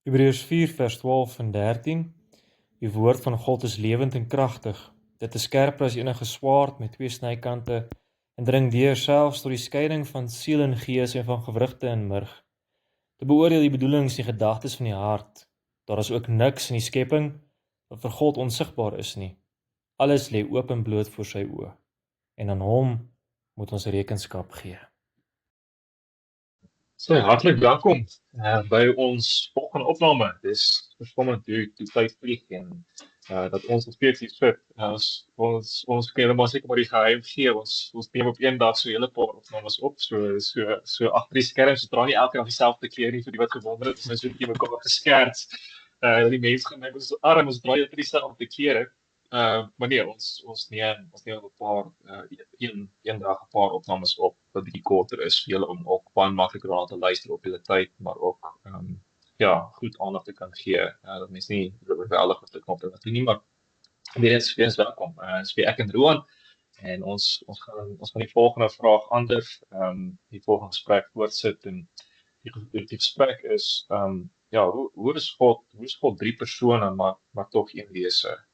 Hebreërs 4 vers 12 en 13. Die woord van God is lewend en kragtig. Dit is skerper as enige swaard met 2 snykante en dring deur selfs tot die skeiding van siel en gees en van gewrigte en murg, te beoordeel die bedoelings en gedagtes van die hart. Daar is ook niks in die skepping wat vir God onsigbaar is nie. Alles lê oop en bloot voor sy oë, en aan hom moet ons rekenskap gee. So, hartlik welkom by ons volgende opname. Dis verskommend hoe die tyd vlieg en dat ons nog steeds hier sit. Ons kan maar seker maar die geheim gee. Ons neem op een dag so 'n hele paar opnames op. So agter die skerms, dra nie elke dag dieselfde klere nie vir die wat gewonder het. Ons is so 'n bietjie mekaar geskerts. Die mense gaan dink ons is arm, ons dra net dieselfde klere. Maar nee, ons neem 'n paar een dag 'n paar opnames op wat bietjie korter is vir julle om ook baie makliker daarna te luister op julle tyd, maar ook ja, goed aandag te kan gee. Dat mense nie oorweldig met die knop te nie, maar weer eens welkom. Dis weer ek en Roan en ons gaan die volgende vraag anders die volgende gesprek voortsit en die gesprek is ja, hoe is God drie persone maar tog een wese?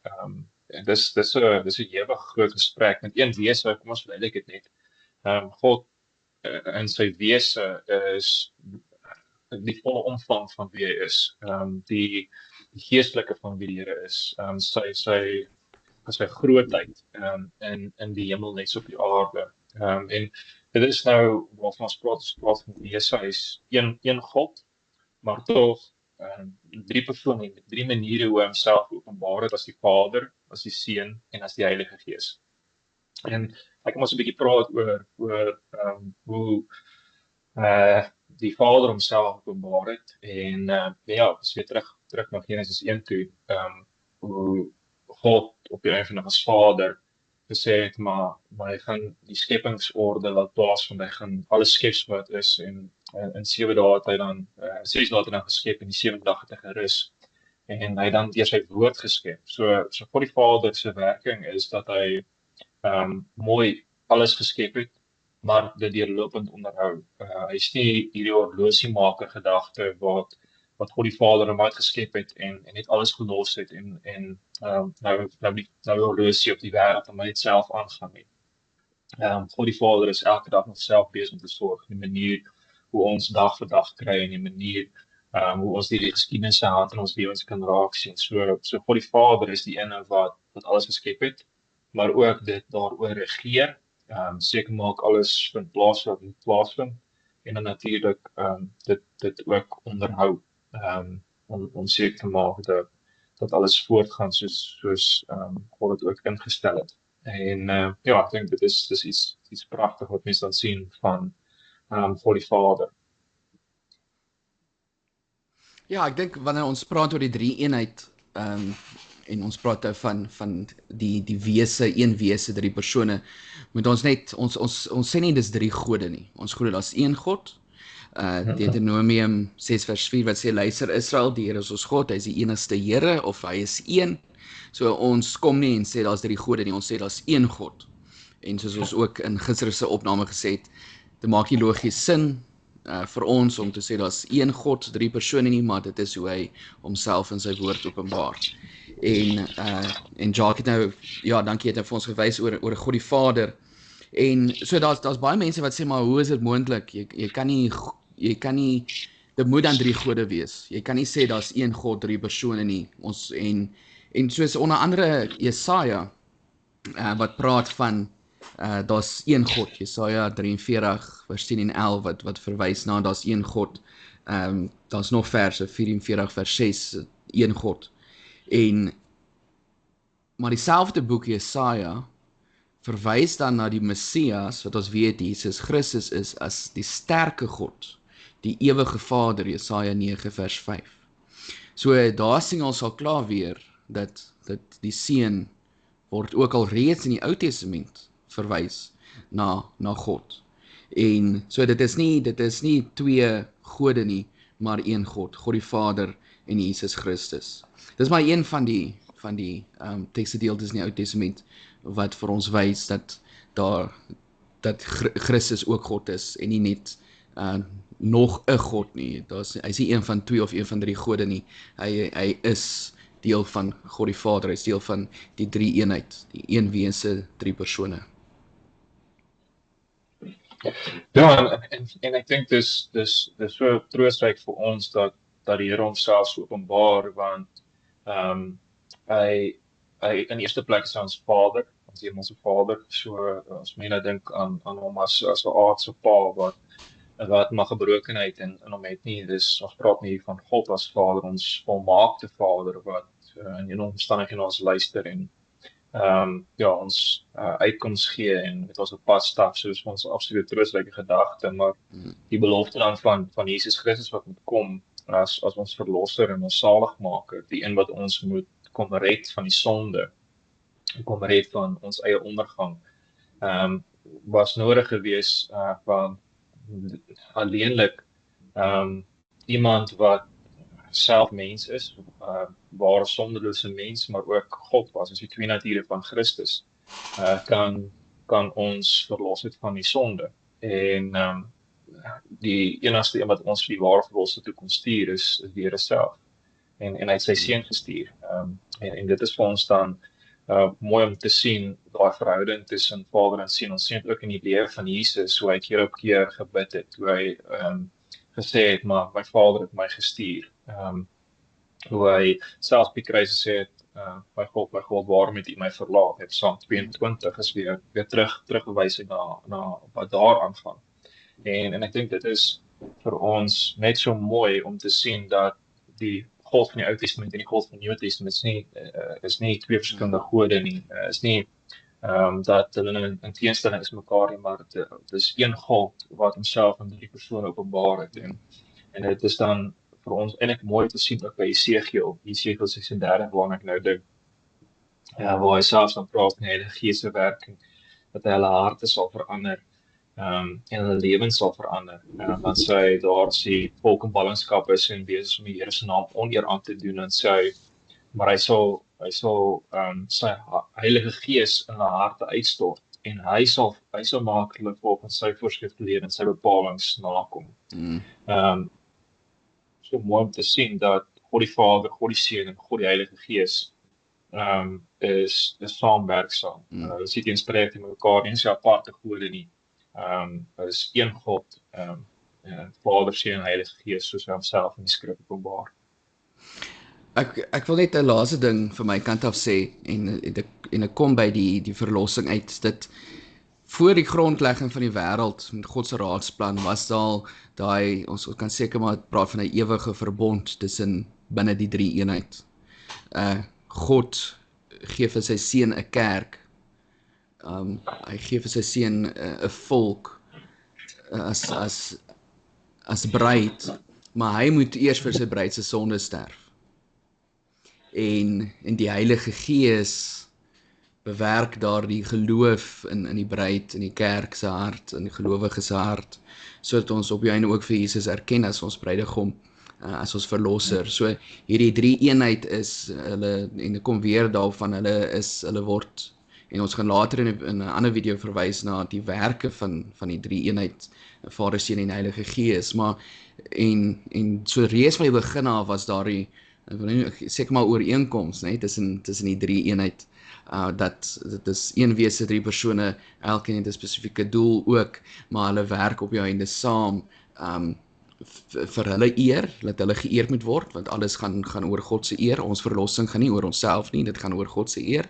En dis 'n ewig groot gesprek met een wese. Kom ons verduidelik dit net. God in sy wese is die volle omvang van wie hy is. Die geestelike van wie die Here is. Sy grootheid in die hemel net so op die aarde. En dit is nou waarvan ons praat van wese. Hy is een God, maar tog drie persone, drie maniere hoe hy homself openbaar het, as die Vader, as die Seun en as die Heilige Gees. En ek kan ons 'n bietjie praat oor hoe die Vader homself openbaar het en ja, as weer terug na Genesis 1 toe, hoe God op die einde van as Vader gesê het, maar hy gaan die skepingsorde laat plaasvind, hy gaan alles skep wat is en in 7 dae het hy dan 6 dae het hy dan geskep en die 7de dag het hy gerus en hy dan deur sy woord geskep. So God die Vader se werking is dat hy mooi alles geskep het, maar dit deurlopend onderhou. Hy is nie hierdie horlosiemaker gedagte wat God die Vader hom uitgeskep het en net alles gelos het en nou horlosie op die wêreld om net self aangaan nie. God die Vader is elke dag nog self besig om te sorg in die manier hoe ons dag vir dag kry en die manier hoe ons die geskiedenis se hand in ons lewens kan raak sien. So God die Vader is die ene wat alles geskep het, maar ook dit daaroor regeer, seker maak alles vind plaas wat moet plaasvind en dan natuurlik dit ook onderhou om seker te maak dat alles voortgaan soos God dit ook ingestel het. En ja, ek dink dit is iets pragtig wat mense dan sien van God die Vader. Ja, ek dink wanneer ons praat oor die drie eenheid en ons praat nou van die wese, een wese, drie persone, moet ons net ons sê nie dis drie gode nie. Ons glo daar's een God. Deuteronomium 6 vers 4 wat sê, luister Israel, die Here is ons God, hy is die enigste Here, of hy is een. So ons kom nie en sê daar's drie gode nie, ons sê daar's een God. En soos ons ook in gister se opname gesê het, dit maak nie logies sin vir ons om te sê daar's een God, drie persone nie, maar dit is hoe hy homself in sy woord openbaar. En Jacques het nou, ja, dankie, het hy vir ons gewys oor God die Vader. En so daar's baie mense wat sê, maar hoe is dit moontlik? Jy kan nie, dit moet dan drie gode wees. Jy kan nie sê daar's een God, drie persone nie. En soos onder andere Jesaja wat praat van daar's een God, Jesaja 43 vers 10 en 11 wat verwys na daar's een God. Daar's nog verse 44 vers 6, een God. Maar dieselfde boek Jesaja verwys dan na die Messias, wat ons weet Jesus Christus is as die sterke God, die ewige Vader, Jesaja 9 vers 5. So daar sien ons al klaar weer dat die Seun word ook al reeds in die Ou Testament verwys na God. En so dit is nie twee gode nie, maar een God, God die Vader en Jesus Christus. Dis maar een van die tekstgedeeltes in die Ou Testament wat vir ons wys dat Christus ook God is en nie net nog 'n God nie. Hy is nie een van 2 of een van 3 gode nie. Hy is deel van God die Vader, hy is deel van die drie eenheid, die een wese, 3 persone. Ja, en ek dink dis so troostryk vir ons dat die Here homself so openbaar, want hy in eerste plek is hy ons Vader, ons hemelse Vader. So as mense dink aan hom as 'n aardse pa wat maar gebrokenheid in hom het nie. Dis ons praat nie van God as Vader, ons volmaakte Vader wat in omstandighede ons luister en ja, ons uitkoms gee en met ons op pad stap, soos ons absoluut troostryke gedagte, maar die belofte dan van Jesus Christus wat moet kom as ons verlosser en ons saligmaker, die een wat ons moet kom red van die sonde, kom red van ons eie ondergang, was nodig gewees van alleenlik iemand wat self mens is, ware sondelose mens, maar ook God was, as die twee nature van Christus, kan ons verlos het van die sonde. En die enigste een wat ons vir die ware verlosser toe kon stuur is die Here self. En hy het sy seun gestuur. En dit is vir ons dan mooi om te sien, daai verhouding tussen Vader en Seun. Ons sien dit ook in die lewe van Jesus, hoe hy keer op keer gebid het, hoe hy gesê het, maar my Vader het my gestuur. Hoe hy selfs op die kruis gesê het, my God, waarom het U my verlaat? Het Psalm 22 is weer terugverwysing na wat daar aangaan. En ek dink dit is vir ons net so mooi om te sien dat die God van die Ou Testament en die God van die Nuwe Testament is nie twee verskillende gode nie. Is nie dat hulle in teenstelling is mekaar nie, maar dit is een God wat homself in 3 persone openbaar het. En dit is dan vir ons eintlik mooi te sien ook by Jesegiel 36 waarna ek nou dink, waar hy selfs dan praat met die Gees se werking, dat hy hulle harte sal verander, en hulle lewens sal verander, want sy daar sê volk in ballingskap is en besig om die Here se naam oneer aan te doen, en sy, maar hy sal sy Heilige Gees in hulle harte uitstort, en hy sal maak hulle volgens sy voorskrifte lewe en sy bepalings nakom. So mooi om te sien dat God die Vader, God die Seun en God die Heilige Gees is saamwerksaam. Hulle sit in spreek met mekaar, nie is aparte gode nie. Is een God, Vader, Seun en Heilige Gees, soos hy homself in die skrif openbaar. Ek wil net 'n laaste ding van my kant af sê, en ek kom by die verlossing uit, dit voor die grondlegging van die wêreld met God se raadsplan was daai ons kan seker maar praat van 'n ewige verbond tussen binne die drie eenheid. God gee vir sy seun 'n kerk. Hy gee vir sy seun 'n volk as bruid, maar hy moet eers vir sy bruid se sonde sterf. En die Heilige Gees bewerk daardie geloof in die bruid, in die kerk se hart, in die gelowige se hart, sodat ons op die einde ook vir Jesus erken as ons bruidegom, as ons verlosser. So hierdie drie eenheid is hulle, en ek kom weer daarvan, hulle word, en ons gaan later in 'n ander video verwys na die werke van die drie eenheid, Vader, Seun en Heilige Gees, maar en so reeds van die begin af was daardie, ek wil nie seker maar ooreenkoms, né, tussen die drie eenheid, dat dit is een wese, 3 persone, elkeen het 'n spesifieke doel ook, maar hulle werk op die einde saam, vir hulle eer, dat hulle geëerd moet word, want alles gaan oor God se eer. Ons verlossing gaan nie oor onsself nie, dit gaan oor God se eer,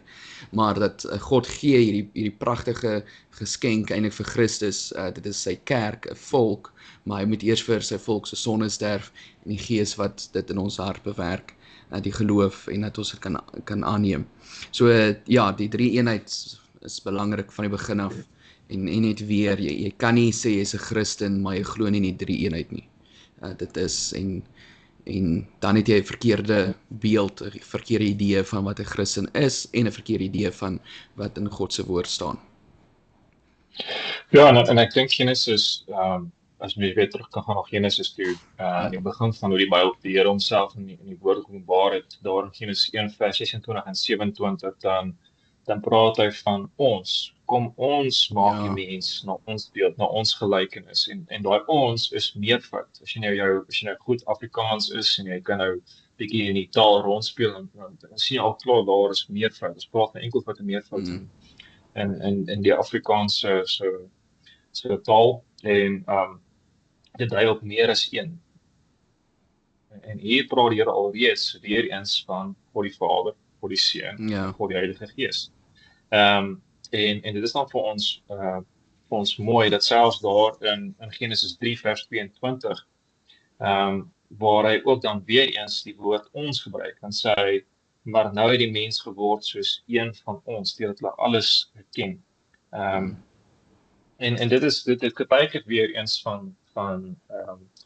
maar dat God gee hierdie pragtige geskenk eintlik vir Christus, dit is sy kerk, 'n volk, maar hy moet eers vir sy volk se sonde sterf, en die Gees wat dit in ons hart bewerk, die geloof, en dat ons dit kan aanneem. So ja, die drie eenheid is belangrik van die begin af, en net weer, jy kan nie sê jy's 'n Christen, maar jy glo nie in die drie eenheid nie. Dit is, en dan het jy 'n verkeerde beeld, 'n verkeerde idee van wat 'n Christen is, en 'n verkeerde idee van wat in God se woord staan. Ja, en ek dink Genesis, as jy weer terug kan gaan na Genesis toe, in die begin van hoe die Bybel die Here homself in die woord openbaar het, daar in Genesis 1 vers 26 en 27, dan praat hy van ons, kom ons maak die Ja. mens na ons beeld, na ons gelykenis en daai ons is meervoud. As jy nou goed Afrikaans is en jy kan nou bietjie in die taal rondspeel dan sien jy al klaar daar is meervoud. Ons praat nou enkelvoud en meervoud in die Afrikaanse so taal en dit dui op meer as een. En hier praat die Here alreeds weer eens van God die Vader, God die Seun, Ja. God die Heilige Gees. En dit is dan vir ons mooi dat selfs daar in Genesis 3 vers 22 waar hy ook dan weer eens die woord ons gebruik en sê maar nou het die mens geword soos een van ons, deurdat hulle alles ken. En dit getuig weer eens van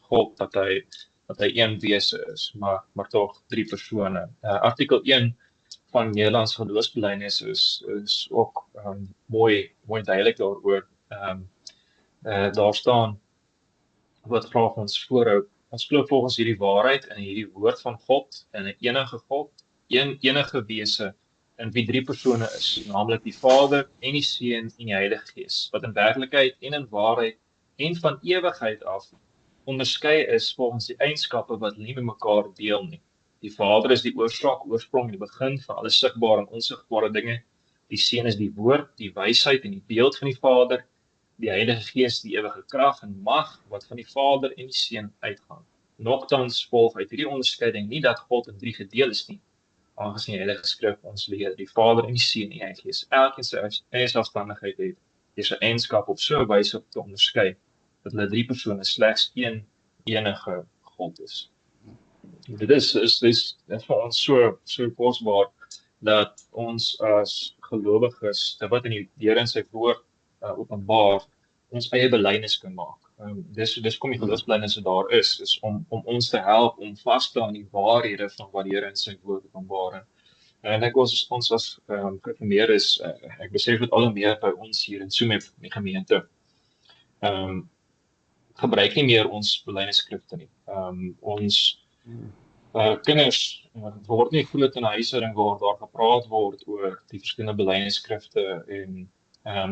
God dat hy een wese is, maar tog drie persone. Artikel 1 van Nederlands geloofsbelijdenis is ook mooi duidelik daaroor. Daar staan wat graag ons voorhou. Ons glo volgens hierdie waarheid en hierdie woord van God en 'n enige God, enige wese in wie drie persone is, naamlik die Vader en die Seun en die Heilige Gees, wat in werklikheid en in waarheid en van ewigheid af onderskei is volgens die eienskappe wat nie met mekaar deel nie. Die Vader is die oorsprong en die begin van alle sigbare en onsigbare dinge. Die Seun is die woord, die wysheid en die beeld van die Vader. Die Heilige Gees die ewige krag en mag wat van die Vader en die Seun uitgaan. Nogtans volg uit hierdie onderskeiding nie dat God in drie gedeel is nie, aangesien die Heilige Skrif ons leer, die Vader en die Seun en die Heilige Gees elkeen sy eie selfstandigheid het, deur sy eienskap op so 'n wyse te onderskei dat hulle drie persone slegs een enige God is. Dit is vir ons so kosbaar dat ons as gelowiges, wat in die Here in sy woord openbaar, ons eie belydenis kan maak. Dis kom die geloofsbelydenis daar is om ons te help om vas te staan aan die waarhede van wat die Here in sy woord openbaar. En ek ons as gereformeerdes, ek besef dit al hoe meer by ons hier in Soemep, die gemeente, gebruik nie meer ons belydenisskrifte nie. Ons kinders word nie groot in 'n huishouding waar daar gepraat word oor die verskillende belydenisskrifte en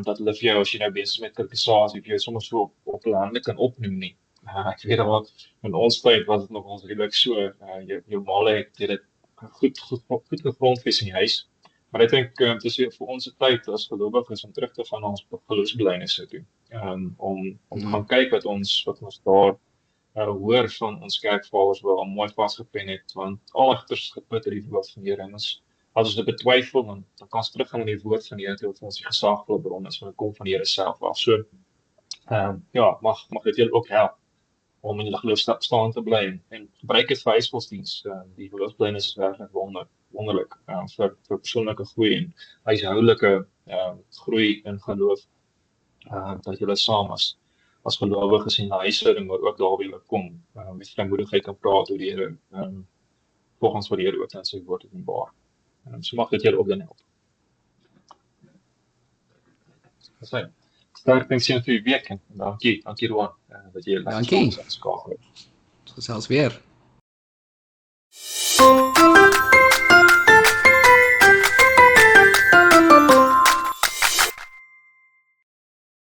dat hulle vir jou, as jy nou besig is met kursusasie, vir jou soms so op lande kan opnoem nie. Ek weet wat, in ons tyd was dit nog ons redelik so, jou maal het dit goed gegrondves in die huis. Maar ek dink, het is vir ons tyd as gelowiges om terug te gaan na ons geloofsbelijdenisse toe. Om te gaan kyk wat ons daar hoor van ons kerkvaders wel mooi vasgepen het, want al agters geput het die woord van die Here en as ons dit betwyfel, dan kan ons teruggaan in die woord van die Here, wat vir ons die gesagvolle bron is, want dit kom van die Here self af. So, mag dit julle ook help om in julle geloof staan te bly en gebruik dit vir huisgodsdiens. Die geloofsbelijdenis is werklik wonderlik vir persoonlike groei en huishoudelike groei in geloof, dat julle saam as gelowiges in die huishouding waar ook daar wil kom, met vrymoedigheid kan praat oor die Here, volgens wat die Here ook in sy woord openbaar. So mag dit julle ook dan help. Sterkte seën vir die week en dankie Roan, dat jy Dankie. skakel. Gesels weer.